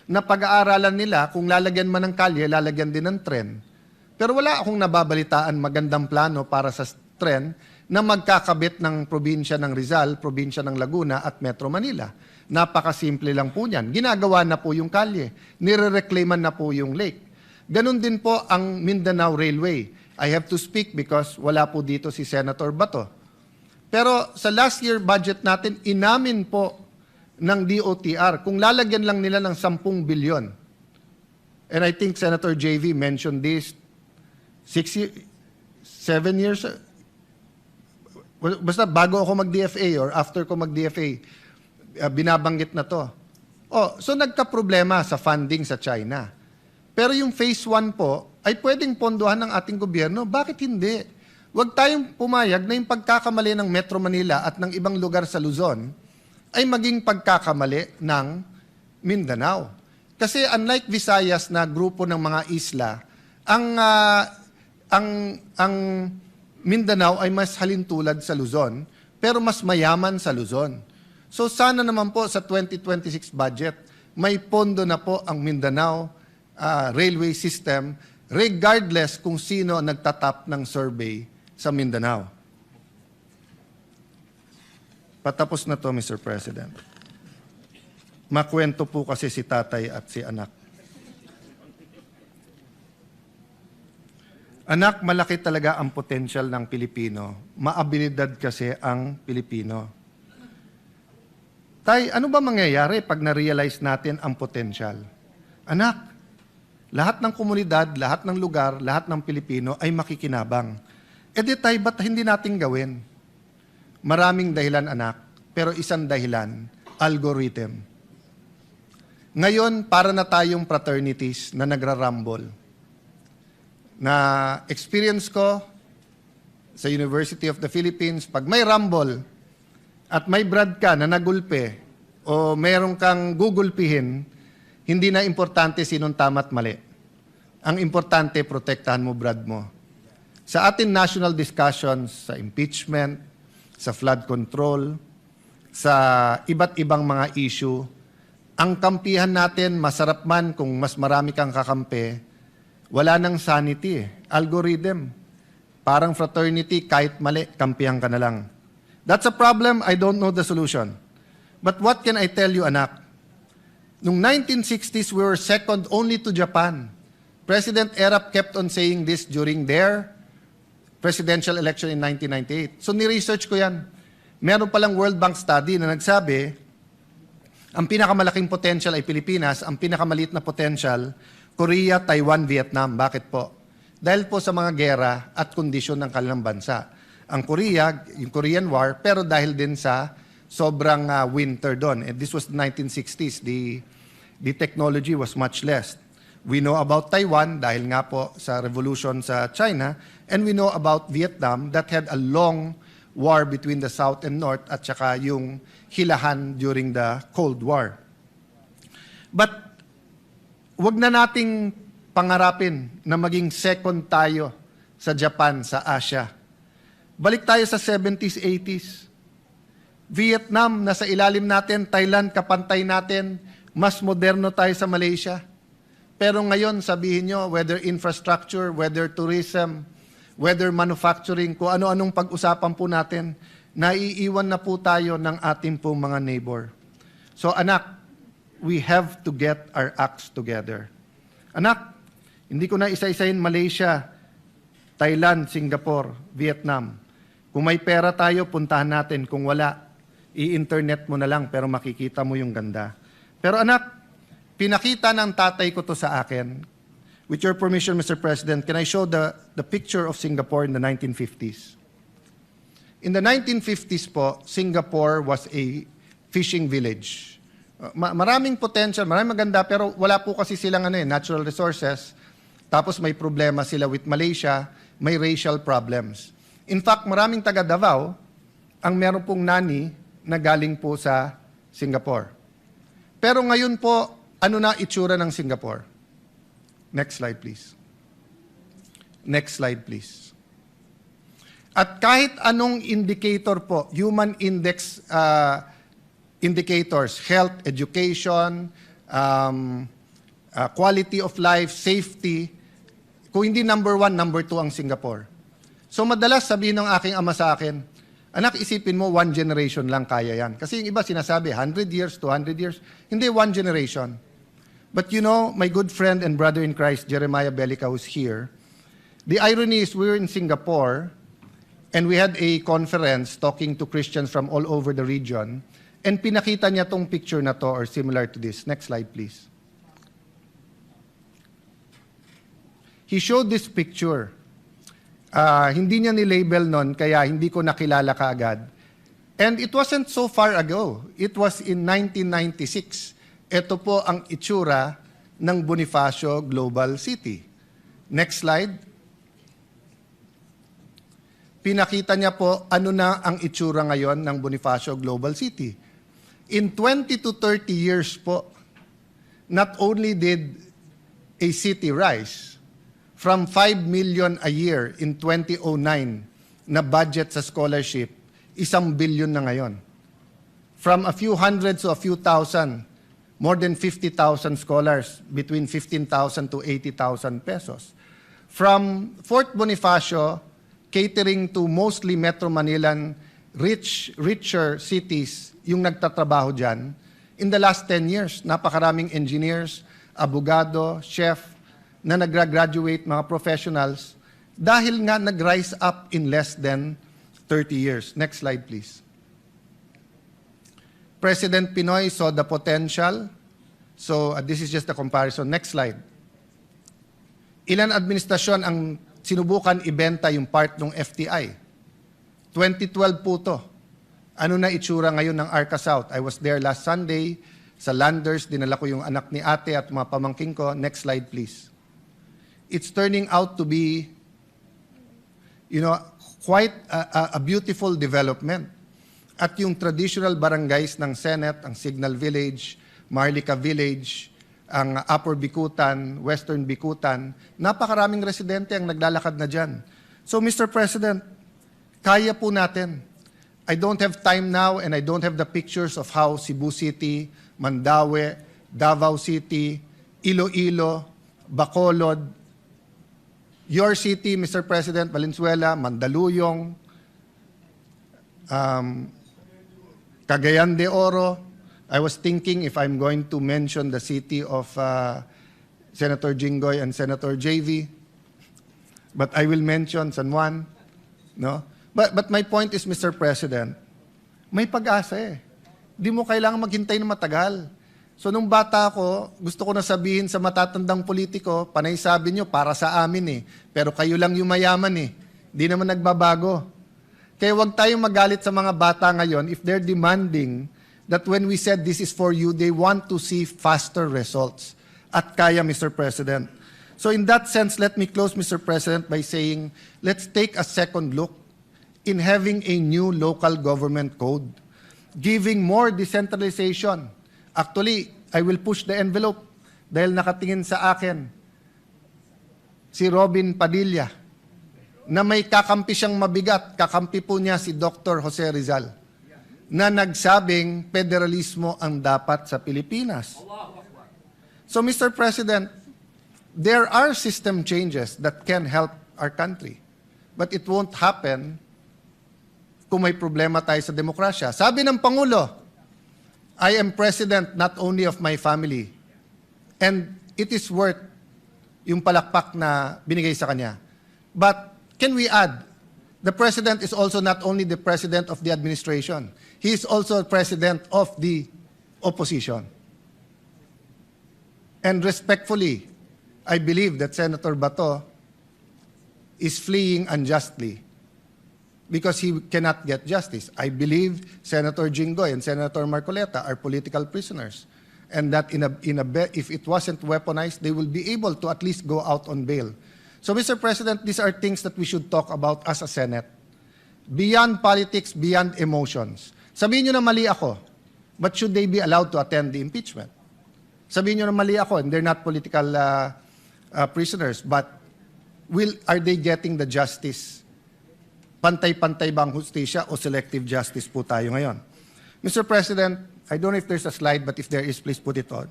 na pag-aaralan nila kung lalagyan man ng kalye, lalagyan din ng tren. Pero wala akong nababalitaan magandang plano para sa tren na magkakabit ng probinsya ng Rizal, probinsya ng Laguna at Metro Manila. Napakasimple lang po niyan. Ginagawa na po yung kalye. Nire-reclaiman na po yung lake. Ganon din po ang Mindanao Railway. I have to speak because wala po dito si Senator Bato. Pero sa last year budget natin, inamin po ng DOTR kung lalagyan lang nila ng 10 bilyon. And I think Senator JV mentioned this 7 years, basta bago ako mag-DFA or after ko mag-DFA, binabanggit na to. So nagka-problema sa funding sa China. Pero yung phase 1 po ay pwedeng pondohan ng ating gobyerno. Bakit hindi? Huwag tayong pumayag na yung pagkakamali ng Metro Manila at ng ibang lugar sa Luzon ay maging pagkakamali ng Mindanao. Kasi unlike Visayas na grupo ng mga isla, ang Mindanao ay mas halintulad sa Luzon, pero mas mayaman sa Luzon. So sana naman po sa 2026 budget, may pondo na po ang Mindanao railway system, regardless kung sino nagtatap ng survey sa Mindanao. Patapos na to, Mr. President. Makwento po kasi si tatay at si anak. Anak, malaki talaga ang potential ng Pilipino. Maabilidad kasi ang Pilipino. Tay, ano ba mangyayari pag na-realize natin ang potential? Anak, lahat ng komunidad, lahat ng lugar, lahat ng Pilipino ay makikinabang. E di tay, ba't hindi natin gawin? Maraming dahilan, anak, pero isang dahilan, algorithm. Ngayon, para na tayong fraternities na nagrarumble. Na experience ko sa University of the Philippines, pag may rumble at may brad ka na nagulpe o meron kang gugulpihin, hindi na importante sinong tama at mali. Ang importante, protektahan mo brad mo. Sa ating national discussions, sa impeachment, sa flood control, sa iba't ibang mga issue, ang kampihan natin, masarap man kung mas marami kang kakampi, wala nang sanity. Algorithm. Parang fraternity, kahit mali, kampihan ka na lang. That's a problem, I don't know the solution. But what can I tell you, anak? Noong 1960s, we were second only to Japan. President Erap kept on saying this during their presidential election in 1998. So ni-research ko yan. Meron palang World Bank study na nagsabi, ang pinakamalaking potential ay Pilipinas, ang pinakamaliit na potential, Korea, Taiwan, Vietnam. Bakit po? Dahil po sa mga gera at kondisyon ng kanilang bansa. Ang Korea, yung Korean War, pero dahil din sa sobrang winter doon. And this was the 1960s. The technology was much less. We know about Taiwan dahil nga po sa revolution sa China, and we know about Vietnam that had a long war between the South and North at saka yung hilahan during the Cold War. But wag na nating pangarapin na maging second tayo sa Japan, sa Asia. Balik tayo sa 70s, 80s. Vietnam, nasa ilalim natin, Thailand, kapantay natin, mas moderno tayo sa Malaysia. Pero ngayon, sabihin nyo, whether infrastructure, whether tourism, whether manufacturing, kung ano-anong pag-usapan po natin, naiiwan na po tayo ng ating pong mga neighbor. So anak, we have to get our acts together. Anak, hindi ko na isa-isahin Malaysia, Thailand, Singapore, Vietnam. Kung may pera tayo, puntahan natin. Kung wala, i-internet mo na lang pero makikita mo yung ganda. Pero anak, pinakita ng tatay ko to sa akin. With your permission, Mr. President, can I show the picture of Singapore in the 1950s? In the 1950s po, Singapore was a fishing village. Maraming potential, maraming maganda, pero wala po kasi silang natural resources. Tapos may problema sila with Malaysia, may racial problems. In fact, maraming taga Davao, ang meron pong nani na galing po sa Singapore. Pero ngayon po, ano na itsura ng Singapore? Next slide, please. Next slide, please. At kahit anong indicator po, human index indicators, health, education, quality of life, safety, kung hindi number 1, number 2 ang Singapore. So madalas sabihin ng aking ama sa akin, anak, isipin mo, 1 generation lang kaya yan. Kasi yung iba sinasabi, 100 years, 200 years. Hindi, 1 generation. But you know, my good friend and brother in Christ, Jeremiah Bellica, who's here, the irony is we were in Singapore, and we had a conference talking to Christians from all over the region, and pinakita niya tong picture na to or similar to this. Next slide, please. He showed this picture. Hindi niya ni-label nun, kaya hindi ko nakilala kaagad. And it wasn't so far ago. It was in 1996. Ito po ang itsura ng Bonifacio Global City. Next slide. Pinakita niya po ano na ang itsura ngayon ng Bonifacio Global City. In 20 to 30 years po, not only did a city rise from 5 million a year in 2009 na budget sa scholarship, 1 billion na ngayon. From a few hundreds to a few thousand, more than 50,000 scholars, between 15,000 to 80,000 pesos. From Fort Bonifacio, catering to mostly Metro Manilan, richer cities, yung nagtatrabaho dyan, in the last 10 years, napakaraming engineers, abogado, chef, na nag-graduate, mga professionals, dahil nga nag-rise up in less than 30 years. Next slide, please. President Pinoy saw the potential. So, this is just a comparison. Next slide. Ilan administrasyon ang sinubukan ibenta yung part ng FTI? 2012 po to. Ano na itsura ngayon ng Arca South? I was there last Sunday sa Landers. Dinala ko yung anak ni ate at mga pamangking ko. Next slide, please. It's turning out to be, quite a beautiful development. At yung traditional barangays ng Senate, ang Signal Village, Marlica Village, ang Upper Bikutan, Western Bikutan, napakaraming residente ang naglalakad na dyan. So, Mr. President, kaya po natin. I don't have time now and I don't have the pictures of how Cebu City, Mandaue, Davao City, Iloilo, Bacolod, your city, Mr. President, Valenzuela, Mandaluyong, Cagayan de Oro. I was thinking if I'm going to mention the city of Senator Jinggoy and Senator JV, but I will mention San Juan. No? But my point is, Mr. President, may pag-asa eh. Di mo kailangan maghintay na matagal. So nung bata ako, gusto ko na sabihin sa matatandang politiko, panay sabi nyo, para sa amin eh. Pero kayo lang yung mayaman eh. Di naman nagbabago. Kaya wag tayong magalit sa mga bata ngayon if they're demanding that when we said this is for you, they want to see faster results. At kaya, Mr. President. So in that sense, let me close, Mr. President, by saying, let's take a second look in having a new local government code, giving more decentralization. Actually, I will push the envelope dahil nakatingin sa akin si Robin Padilla na may kakampi siyang mabigat. Kakampi po niya si Dr. Jose Rizal na nagsabing federalismo ang dapat sa Pilipinas. So, Mr. President, there are system changes that can help our country. But it won't happen kung may problema tayo sa demokrasya. Sabi ng Pangulo, I am president not only of my family. And it is worth yung palakpak na binigay sa kanya. But can we add, the president is also not only the president of the administration, he is also president of the opposition. And respectfully, I believe that Senator Bato is fleeing unjustly because he cannot get justice. I believe Senator Jinggoy and Senator Marcoleta are political prisoners, and that if it wasn't weaponized, they will be able to at least go out on bail. So, Mr. President, these are things that we should talk about as a Senate. Beyond politics, beyond emotions. Sabihin nyo na mali ako, but should they be allowed to attend the impeachment? Sabihin nyo na mali ako, and they're not political prisoners, but are they getting the justice? Pantay-pantay ba ang hustisya o selective justice po tayo ngayon? Mr. President, I don't know if there's a slide, but if there is, please put it on.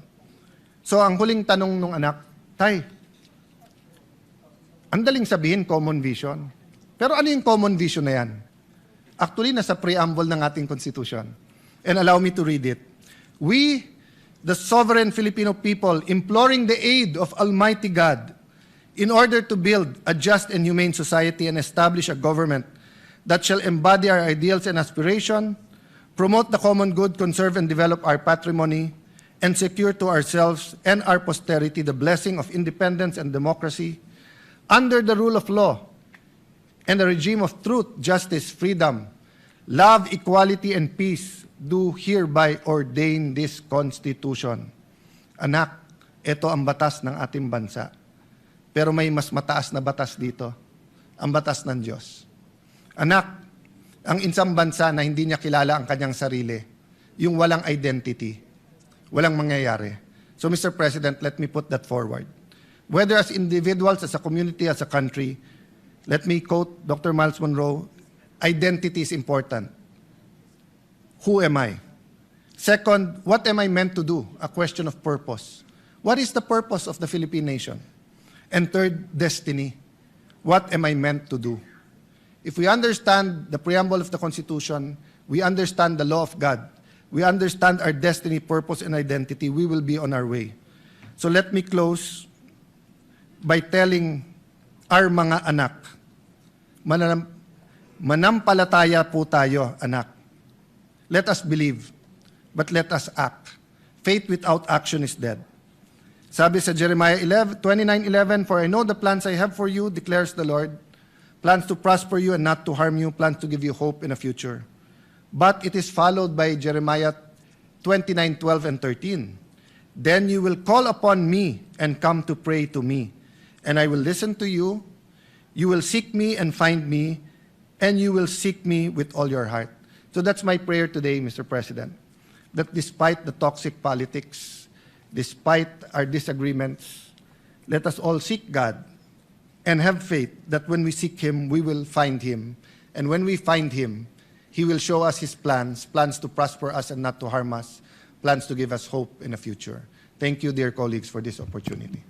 So ang huling tanong nung anak, Tay, ang daling sabihin, common vision. Pero ano yung common vision na yan? Actually, nasa preamble ng ating Constitution. And allow me to read it. We, the sovereign Filipino people, imploring the aid of Almighty God, in order to build a just and humane society and establish a government that shall embody our ideals and aspiration, promote the common good, conserve and develop our patrimony, and secure to ourselves and our posterity the blessing of independence and democracy, under the rule of law and a regime of truth, justice, freedom, love, equality, and peace, do hereby ordain this Constitution. Anak, ito ang batas ng ating bansa. Pero may mas mataas na batas dito, ang batas ng Diyos. Anak, ang isang bansa na hindi niya kilala ang kanyang sarili, yung walang identity, walang mangyayari. So Mr. President, let me put that forward. Whether as individuals, as a community, as a country, let me quote Dr. Miles Monroe, identity is important. Who am I? Second, what am I meant to do? A question of purpose. What is the purpose of the Philippine nation? And third, destiny. What am I meant to do? If we understand the preamble of the Constitution, we understand the law of God, we understand our destiny, purpose, and identity, we will be on our way. So let me close by telling our mga anak, manampalataya po tayo, anak. Let us believe, but let us act. Faith without action is dead. Sabi sa Jeremiah 29:11, for I know the plans I have for you, declares the Lord, plans to prosper you and not to harm you, plans to give you hope in a future. But it is followed by Jeremiah 29:12 and 13. Then you will call upon me and come to pray to me, and I will listen to you. You will seek me and find me, and you will seek me with all your heart. So that's my prayer today, Mr. President, that despite the toxic politics, despite our disagreements, let us all seek God and have faith that when we seek Him, we will find Him. And when we find Him, He will show us His plans, plans to prosper us and not to harm us, plans to give us hope in the future. Thank you, dear colleagues, for this opportunity.